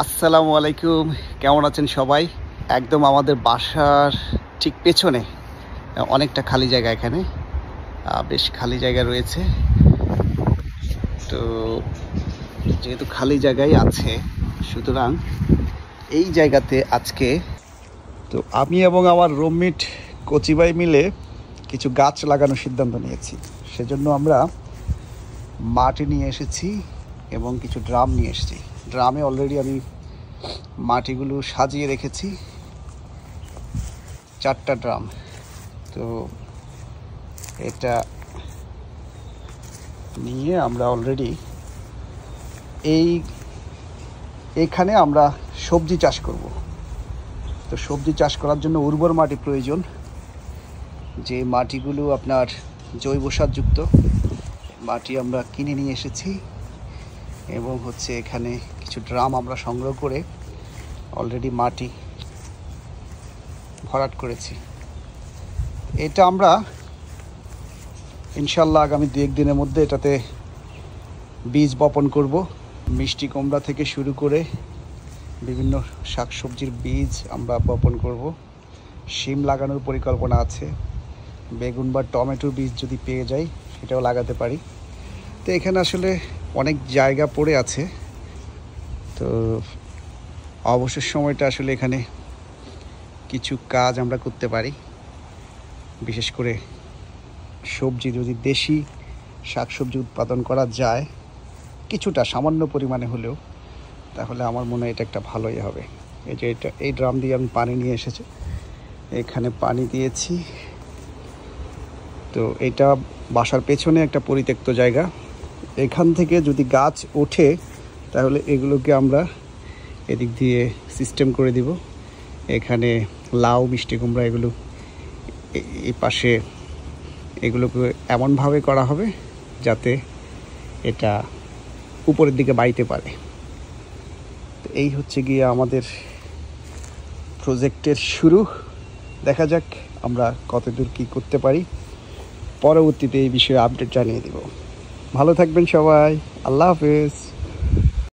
আসসালামু আলাইকুম, কেমন আছেন সবাই? একদম আমাদের বাসার ঠিক পেছনে অনেকটা খালি জায়গা, এখানে বেশ খালি জায়গা রয়েছে। তো যেহেতু খালি জায়গায় আছে, সুতরাং এই জায়গাতে আজকে তো আমি এবং আমার রুমমেট কচি ভাই মিলে কিছু গাছ লাগানোর সিদ্ধান্ত নিয়েছি। সেজন্য আমরা মাটি নিয়ে এসেছি এবং কিছু ড্রাম নিয়ে এসেছি। ড্রামে অলরেডি আমি মাটিগুলো সাজিয়ে রেখেছি, 4টা ড্রাম। তো এটা নিয়ে আমরা অলরেডি এইখানে আমরা সবজি চাষ করব। তো সবজি চাষ করার জন্য উর্বর মাটি প্রয়োজন, যে মাটিগুলো আপনার জৈব সারযুক্ত মাটি আমরা কিনে নিয়ে এসেছি এবং এখানে কিছু ড্রাম আমরা সংগ্রহ করে অলরেডি মাটি ভরাট করেছি। এটা আমরা ইনশাল্লাহ আগামী 2-1 দিনের মধ্যে এটাতে বীজ বপন করব। মিষ্টি কুমড়া থেকে শুরু করে বিভিন্ন শাকসবজির বীজ আমরা বপন করব। শিম লাগানোর পরিকল্পনা আছে। বেগুন বা টমেটোর বীজ যদি পেয়ে যাই সেটাও লাগাতে পারি। তো এখানে আসলে অনেক জায়গা পড়ে আছে। তো অবসর সময়টা আসলে এখানে কিছু কাজ আমরা করতে পারি, বিশেষ করে সবজি, যদি দেশি শাকসবজি উৎপাদন করা যায় কিছুটা সামান্য পরিমাণে হলেও, তাহলে আমার মনে হয় এটা একটা ভালোই হবে। এই ড্রাম দিয়ে আমি পানি নিয়ে এসেছি, এখানে পানি দিয়েছি। তো এটা বাসার পেছনে একটা পরিত্যক্ত জায়গা। এখান থেকে যদি গাছ ওঠে তাহলে এগুলোকে আমরা এদিক দিয়ে সিস্টেম করে দিব। এখানে লাউ, মিষ্টি কুমড়া এগুলো এই পাশে এগুলোকে এমনভাবে করা হবে যাতে এটা উপরের দিকে বাইতে পারে। তো এই গিয়ে আমাদের প্রজেক্টের শুরু। দেখা যাক আমরা কতদূর কী করতে পারি। পরবর্তীতে এই বিষয়ে আপডেট জানিয়ে দেব। ভালো থাকবেন সবাই। আল্লাহ হাফেজ।